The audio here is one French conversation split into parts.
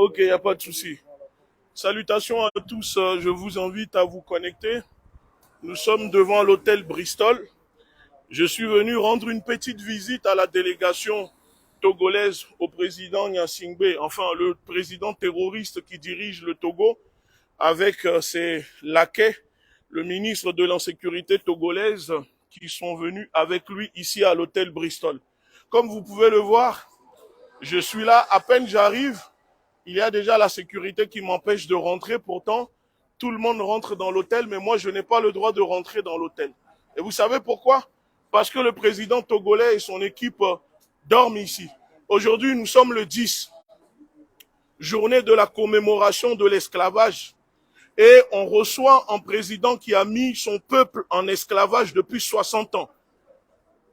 Ok, il n'y a pas de souci. Salutations à tous, je vous invite à vous connecter. Nous sommes devant l'hôtel Bristol. Je suis venu rendre une petite visite à la délégation togolaise au président Gnassingbé, enfin le président terroriste qui dirige le Togo, avec ses laquais, le ministre de l'insécurité togolaise, qui sont venus avec lui ici à l'hôtel Bristol. Comme vous pouvez le voir, je suis là, à peine j'arrive, il y a déjà la sécurité qui m'empêche de rentrer. Pourtant, tout le monde rentre dans l'hôtel, mais moi, je n'ai pas le droit de rentrer dans l'hôtel. Et vous savez pourquoi? Parce que le président togolais et son équipe dorment ici. Aujourd'hui, nous sommes le 10, journée de la commémoration de l'esclavage. Et on reçoit un président qui a mis son peuple en esclavage depuis 60 ans.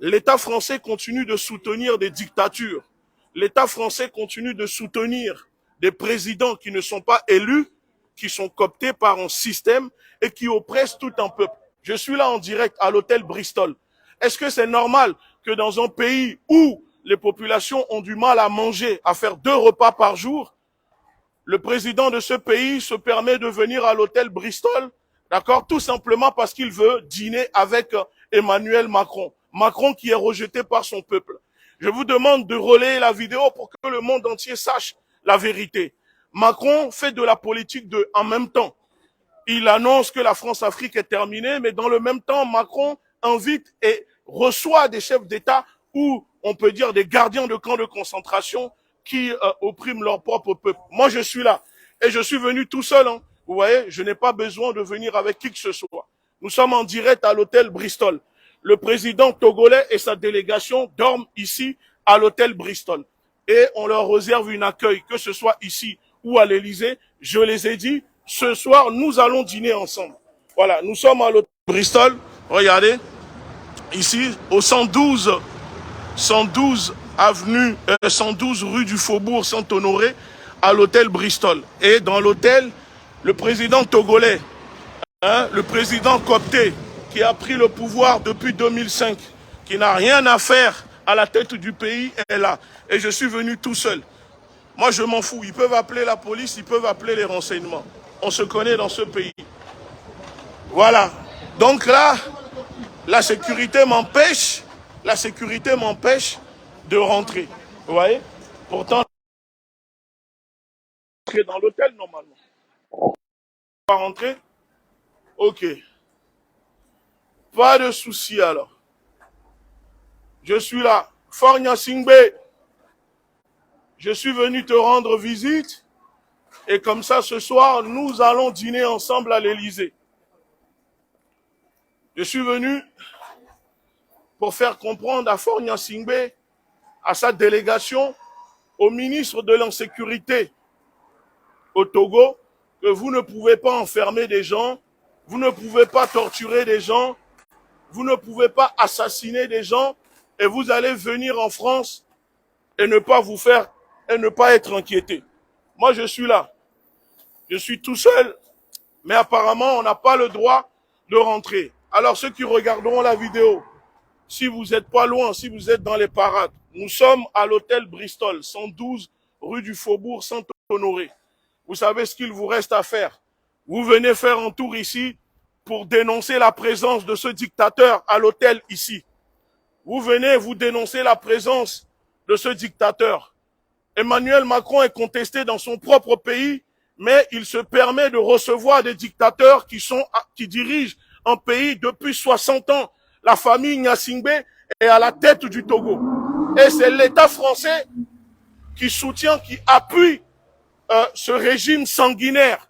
L'État français continue de soutenir des dictatures. L'État français continue de soutenir des présidents qui ne sont pas élus, qui sont cooptés par un système et qui oppressent tout un peuple. Je suis là en direct à l'hôtel Bristol. Est-ce que c'est normal que dans un pays où les populations ont du mal à manger, à faire 2 repas par jour, le président de ce pays se permet de venir à l'hôtel Bristol, d'accord, tout simplement parce qu'il veut dîner avec Emmanuel Macron. Macron qui est rejeté par son peuple. Je vous demande de relayer la vidéo pour que le monde entier sache la vérité. Macron fait de la politique de en même temps. Il annonce que la France-Afrique est terminée, mais dans le même temps, Macron invite et reçoit des chefs d'État ou, on peut dire, des gardiens de camps de concentration qui oppriment leur propre peuple. Moi, je suis là. Et je suis venu tout seul. Hein. Vous voyez, je n'ai pas besoin de venir avec qui que ce soit. Nous sommes en direct à l'hôtel Bristol. Le président togolais et sa délégation dorment ici à l'hôtel Bristol. Et on leur réserve un accueil, que ce soit ici ou à l'Élysée. Je les ai dit, ce soir, nous allons dîner ensemble. Voilà, nous sommes à l'hôtel Bristol. Regardez, ici, au 112 avenue, 112 rue du Faubourg Saint-Honoré, à l'hôtel Bristol. Et dans l'hôtel, le président togolais, le président coopté, qui a pris le pouvoir depuis 2005, qui n'a rien à faire à la tête du pays, est là. Et je suis venu tout seul. Moi, je m'en fous. Ils peuvent appeler la police, ils peuvent appeler les renseignements. On se connaît dans ce pays. Voilà. Donc là, la sécurité m'empêche de rentrer. Vous voyez? Pourtant, je suis dans l'hôtel normalement. On va rentrer? Ok. Pas de souci alors. Je suis là. Fort Gnassingbé, je suis venu te rendre visite. Et comme ça, ce soir, nous allons dîner ensemble à l'Élysée. Je suis venu pour faire comprendre à Fort Gnassingbé, à sa délégation, au ministre de l'insécurité au Togo, que vous ne pouvez pas enfermer des gens, vous ne pouvez pas torturer des gens, vous ne pouvez pas assassiner des gens, et vous allez venir en France et ne pas vous faire, et ne pas être inquiété. Moi, je suis là. Je suis tout seul, mais apparemment, on n'a pas le droit de rentrer. Alors, ceux qui regarderont la vidéo, si vous n'êtes pas loin, si vous êtes dans les parades, nous sommes à l'hôtel Bristol, 112 rue du Faubourg Saint-Honoré. Vous savez ce qu'il vous reste à faire. Vous venez faire un tour ici pour dénoncer la présence de ce dictateur à l'hôtel ici. Vous venez vous dénoncer la présence de ce dictateur. Emmanuel Macron est contesté dans son propre pays, mais il se permet de recevoir des dictateurs qui dirigent un pays depuis 60 ans. La famille Gnassingbé est à la tête du Togo. Et c'est l'État français qui soutient, qui appuie ce régime sanguinaire.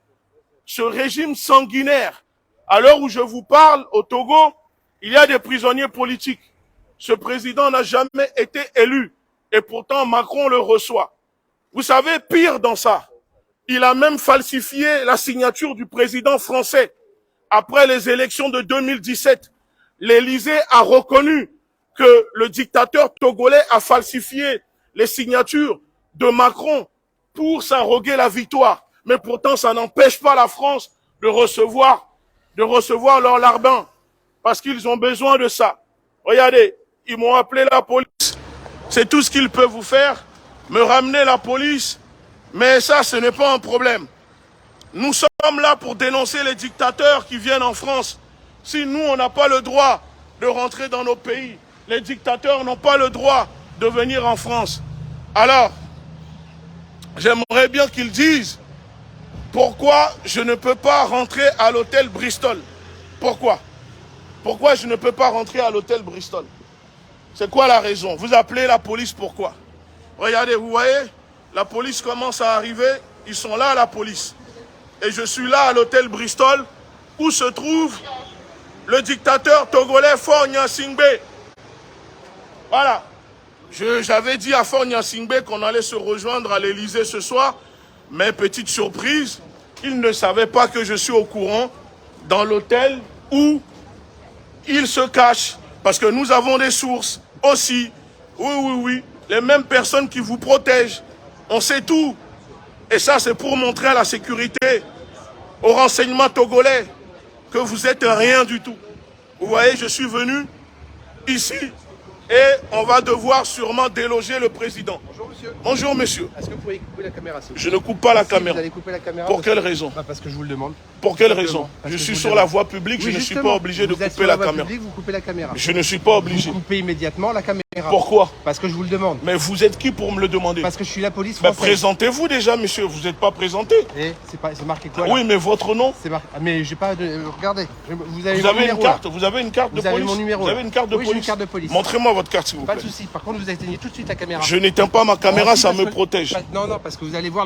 Ce régime sanguinaire. À l'heure où je vous parle, au Togo, il y a des prisonniers politiques. Ce président n'a jamais été élu. Et pourtant, Macron le reçoit. Vous savez, pire dans ça, il a même falsifié la signature du président français. Après les élections de 2017, l'Élysée a reconnu que le dictateur togolais a falsifié les signatures de Macron pour s'arroguer la victoire. Mais pourtant, ça n'empêche pas la France de recevoir leur larbin. Parce qu'ils ont besoin de ça. Regardez, ils m'ont appelé la police. C'est tout ce qu'ils peuvent vous faire. Me ramener la police Mais ça, ce n'est pas un problème. Nous sommes là pour dénoncer les dictateurs qui viennent en France. Si nous, on n'a pas le droit de rentrer dans nos pays, les dictateurs n'ont pas le droit de venir en France. Alors, j'aimerais bien qu'ils disent pourquoi je ne peux pas rentrer à l'hôtel Bristol. Pourquoi? Pourquoi je ne peux pas rentrer à l'hôtel Bristol? C'est quoi la raison? Vous appelez la police, pourquoi? Regardez, vous voyez, la police commence à arriver, ils sont là, la police. Et je suis là à l'hôtel Bristol, où se trouve le dictateur togolais Faure Gnassingbé. Voilà. J'avais dit à Faure Gnassingbé qu'on allait se rejoindre à l'Élysée ce soir, mais petite surprise, il ne savait pas que je suis au courant dans l'hôtel où il se cache. Parce que nous avons des sources aussi. Oui. Les mêmes personnes qui vous protègent. On sait tout. Et ça, c'est pour montrer à la sécurité, au renseignement togolais, que vous n'êtes rien du tout. Vous voyez, je suis venu ici et on va devoir sûrement déloger le président. Bonjour monsieur. Bonjour monsieur. Est-ce que vous pouvez couper la caméra? Je ne coupe pas la caméra. Vous allez couper la caméra. Pour quelle raison? Parce que je vous le demande. Pour quelle raison? Je suis sur la voie publique, je ne suis pas obligé de couper la caméra. Vous coupez la caméra. Je ne suis pas obligé. Vous coupez immédiatement la caméra. Pourquoi? Parce que je vous le demande. Mais vous êtes qui pour me le demander? Parce que je suis la police Mais française. présentez-vous déjà, monsieur. Vous n'êtes pas présenté. Et c'est marqué quoi là? Oui, mais votre nom? C'est marqué. Mais j'ai pas de. Regardez. Vous avez une carte. Vous avez une carte de police. Vous avez mon numéro. Vous avez une carte de oui, police. J'ai une carte de police. Montrez-moi votre carte, s'il vous plaît. Pas de souci. Par contre, vous éteignez tout de suite la caméra. Je n'éteins pas ma caméra, ça me que... protège. Non, parce que vous allez voir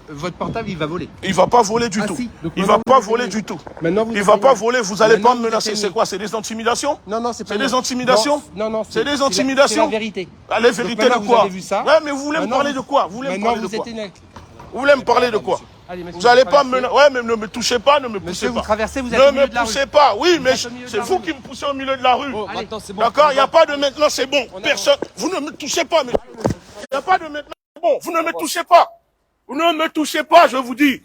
votre portable, il va voler. Il va pas voler du tout. Si. Donc, il va pas voler du tout. Maintenant, il va pas voler. Vous allez pas me menacer. C'est quoi? C'est des intimidations? Non, c'est pas. C'est des intimidations? Non. C'est des intimidations? C'est la vérité. La vérité de quoi? Vu ça. Ouais, mais vous voulez me parler de quoi? Vous voulez me parler de quoi? Vous voulez me parler de quoi? Allez, monsieur, vous n'allez pas me... Ouais, mais ne me touchez pas, ne me poussez monsieur, pas. Vous traversez, vous êtes ne au milieu me de la rue. poussez pas, oui, mais c'est vous qui me poussez au milieu de la rue. Oh, d'accord, il n'y a pas de maintenant, c'est bon. Personne, vous ne me touchez pas, monsieur. Il n'y a pas de maintenant, c'est bon. Vous ne me touchez pas. Vous ne me touchez pas, je vous dis.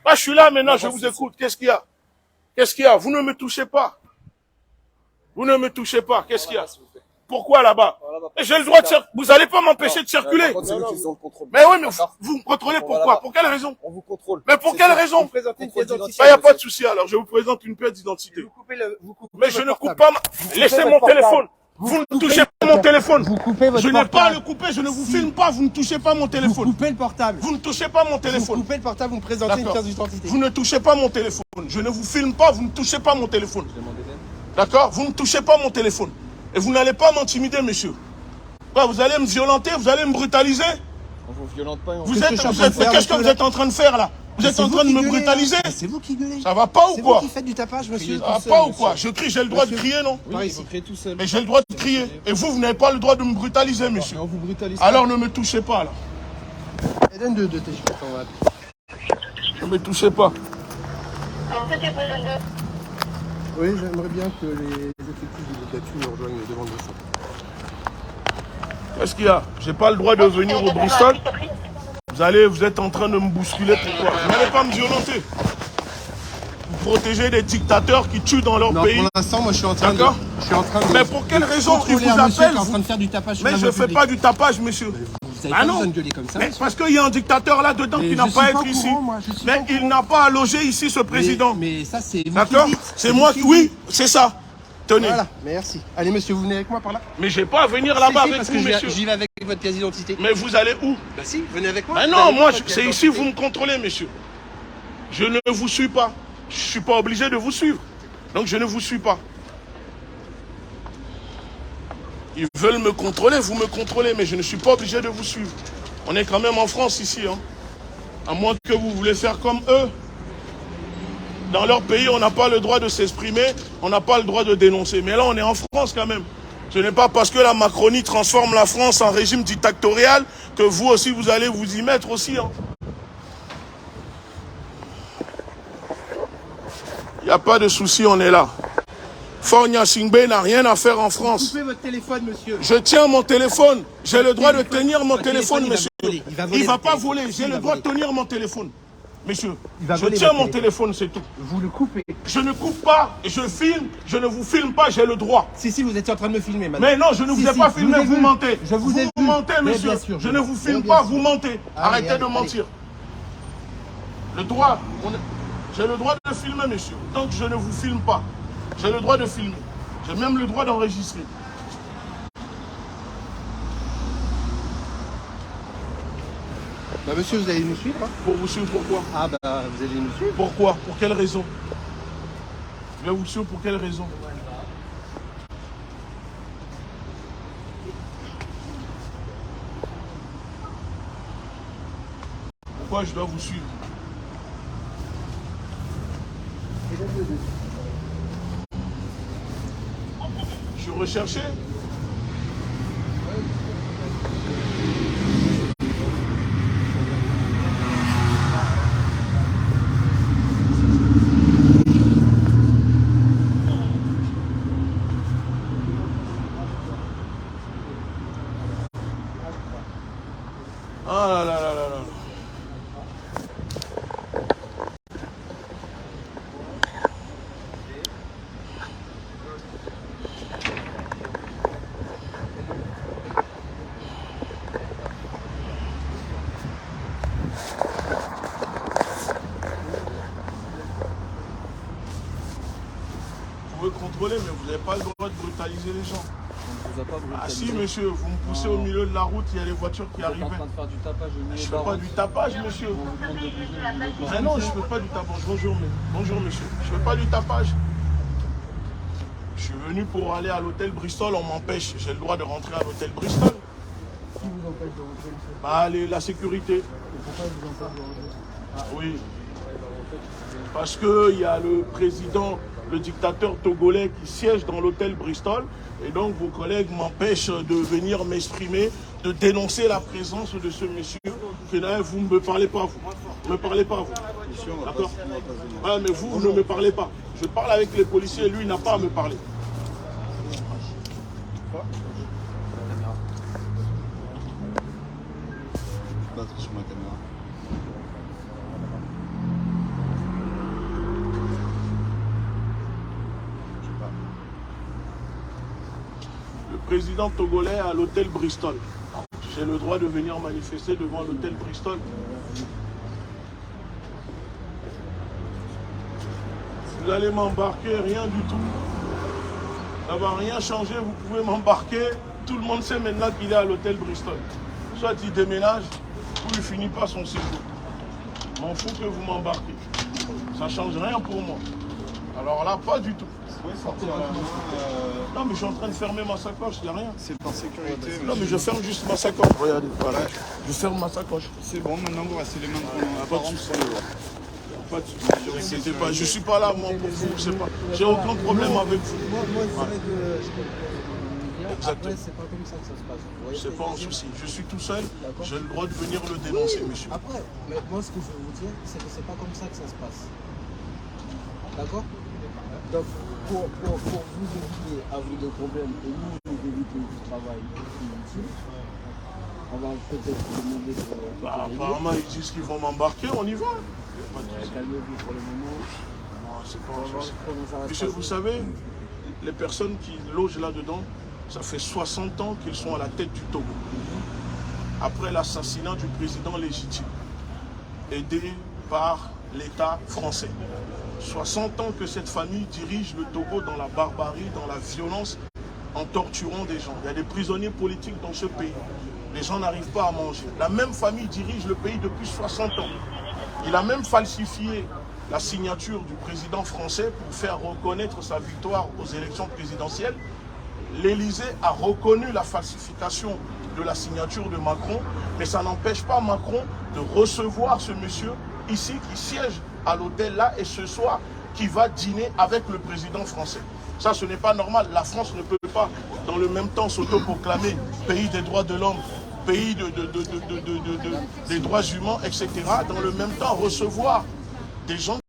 Là, je suis là maintenant, je vous écoute. Qu'est-ce qu'il y a? Qu'est-ce qu'il y a? Vous ne me touchez pas. Vous ne me touchez pas. Qu'est-ce qu'il y a? Pourquoi là-bas? J'ai le droit de circuler. Vous n'allez pas m'empêcher de circuler. Mais oui, mais vous me contrôlez pourquoi? Pour quelle raison? On vous contrôle. Mais pour quelle raison? Il n'y a pas de souci alors. Je vous présente une pièce d'identité. Mais je ne coupe pas. Laissez mon téléphone. Vous ne touchez pas mon téléphone. Vous coupez votre portable. Je n'ai pas à le couper. Je ne vous filme pas. Vous ne touchez pas mon téléphone. Vous coupez le portable. Vous ne touchez pas mon téléphone. Vous coupez le portable. Vous me présentez une pièce d'identité. Vous ne touchez pas mon téléphone. Je ne vous filme pas. Vous ne touchez pas mon téléphone. D'accord? Vous ne touchez pas mon téléphone. Et vous n'allez pas m'intimider, monsieur. Ouais, vous allez me violenter, vous allez me brutaliser. On vous violente pas. Qu'est-ce que vous êtes en train de faire là? Vous êtes en train de me brutaliser? C'est vous qui gueulez. Ça va pas ou quoi? C'est vous qui faites du tapage, monsieur. Ça va pas ou quoi? Je crie, j'ai le droit de crier, non? Oui, il crie tout seul. Mais j'ai le droit de crier. Et vous n'avez pas le droit de me brutaliser, monsieur. On vous brutalise. Alors ne me touchez pas là. Donne de tes Ne me touchez pas. Oui, j'aimerais bien que les effectifs de l'État nous rejoignent devant le dossier. Qu'est-ce qu'il y a? J'ai pas le droit de venir au Bristol. Vous êtes en train de me bousculer, pourquoi? Vous n'allez pas me violenter. Vous protégez des dictateurs qui tuent dans leur pays. Pour l'instant, moi je suis en train de... Mais pour quelle raison ils vous appellent? En train de faire du tapage. Mais je ne fais pas du tapage, monsieur. Vous avez pas besoin de gueuler comme ça. Mais parce qu'il y a un dictateur là-dedans qui n'a pas à être ici. Mais il n'a pas à loger ici ce président. Mais ça, c'est vous. D'accord? C'est moi qui... Oui, c'est ça. Tenez. Voilà, merci. Allez, monsieur, vous venez avec moi par là? Mais j'ai pas à venir là-bas avec vous, monsieur. J'y vais avec votre pièce d'identité. Mais vous allez où? Bah si, venez avec moi. Mais non, moi, c'est ici, vous me contrôlez, monsieur. Je ne vous suis pas. Je ne suis pas obligé de vous suivre. Donc, je ne vous suis pas. Ils veulent me contrôler, vous me contrôlez, mais je ne suis pas obligé de vous suivre. On est quand même en France ici, hein. À moins que vous voulez faire comme eux. Dans leur pays, on n'a pas le droit de s'exprimer, on n'a pas le droit de dénoncer. Mais là, on est en France quand même. Ce n'est pas parce que la Macronie transforme la France en régime dictatorial que vous aussi, vous allez vous y mettre aussi. Hein. Il n'y a pas de souci, on est là. Faure Gnassingbé n'a rien à faire en France. Coupez votre téléphone, monsieur. Je tiens mon téléphone. J'ai le droit de tenir mon téléphone, monsieur. Il ne va pas voler. J'ai le droit de tenir mon téléphone. Monsieur, Il va je voler tiens votre mon téléphone, c'est tout. Vous le coupez. Je ne coupe pas, je filme, je ne vous filme pas, j'ai le droit. Si, vous étiez en train de me filmer, madame. Mais non, je ne vous ai pas filmé, vous mentez. Je vous ai vu. Mentez, Mais monsieur. bien sûr, je ne vous filme bien pas, sûr. vous mentez. Allez, Arrêtez de mentir. Le droit, j'ai le droit de filmer, monsieur. Donc je ne vous filme pas. J'ai le droit de filmer. J'ai même le droit d'enregistrer. Bah monsieur, vous allez nous suivre hein? Pour vous suivre, pourquoi? Ah bah vous allez nous suivre. Pourquoi? Pour quelle raison? Je vais vous suivre pour quelle raison? Pourquoi je dois vous suivre? Je suis recherché? Ah là là là là là. Vous pouvez contrôler, mais vous n'avez pas le droit de brutaliser les gens. On vous a pas Ah brutalisé. si, monsieur, vous me poussez au milieu de la route, il y a les voitures qui Vous êtes arrivaient. en train de faire du tapage au milieu Je de fais la pas route. du tapage, monsieur. On vous demande de bouger, vous Ah non, je fais pas du tapage. Bonjour, bonjour, monsieur. Je fais pas du tapage. Je suis venu pour aller à l'hôtel Bristol, on m'empêche. J'ai le droit de rentrer à l'hôtel Bristol. Qui vous empêche de rentrer, monsieur? Bah, la sécurité. Et pourquoi vous empêche de rentrer? Ah oui. Parce qu'il y a le président, le dictateur togolais qui siège dans l'hôtel Bristol. Et donc vos collègues m'empêchent de venir m'exprimer, de dénoncer la présence de ce monsieur. Finalement, vous ne me parlez pas, vous. Ne me parlez pas, vous. D'accord? Ah, mais vous ne me parlez pas. Je parle avec les policiers, lui, il n'a pas à me parler. Sur ma caméra. Le président togolais à l'hôtel Bristol. J'ai le droit de venir manifester devant l'hôtel Bristol. Vous allez m'embarquer, rien du tout. Ça ne va rien changer, vous pouvez m'embarquer. Tout le monde sait maintenant qu'il est à l'hôtel Bristol. Soit il déménage, ou il finit pas son séjour. M'en fous que vous m'embarquez. Ça ne change rien pour moi. Alors là, pas du tout. Non, mais je suis en train de fermer ma sacoche, il n'y a rien. C'est par sécurité. Non, mais je ferme juste ma sacoche. Regardez, voilà. Je ferme ma sacoche. C'est bon, maintenant vous restez les mains dans Pas de souci. Pas de souci. Ne vous inquiétez pas. Je ne suis pas là, moi, pour vous. J'ai aucun problème avec vous. Moi c'est vrai que je comprends. Exactement. Après, c'est pas comme ça que ça se passe. Vous voyez ce C'est que pas je un veux dire? souci. Je suis tout seul. J'ai le droit de venir le dénoncer, monsieur. Après, mais moi ce que je veux vous dire, c'est que c'est pas comme ça que ça se passe. D'accord? Donc, pour vous éviter à vous de problèmes et nous éviter du travail inutile, on va peut-être vous demander de... Bah, apparemment, ils disent qu'ils vont m'embarquer. On y va. Pas de souci. Calmez-vous pour le moment. Non, c'est pas On un va voir souci. comment ça va se Monsieur, passer. vous savez, les personnes qui logent là-dedans, ça fait 60 ans qu'ils sont à la tête du Togo. Après l'assassinat du président légitime, aidé par l'État français. 60 ans que cette famille dirige le Togo dans la barbarie, dans la violence, en torturant des gens. Il y a des prisonniers politiques dans ce pays. Les gens n'arrivent pas à manger. La même famille dirige le pays depuis 60 ans. Il a même falsifié la signature du président français pour faire reconnaître sa victoire aux élections présidentielles. L'Élysée a reconnu la falsification de la signature de Macron, mais ça n'empêche pas Macron de recevoir ce monsieur ici qui siège à l'hôtel là et ce soir qui va dîner avec le président français. Ça, ce n'est pas normal. La France ne peut pas dans le même temps s'autoproclamer pays des droits de l'homme, pays des droits humains, etc. Dans le même temps recevoir des gens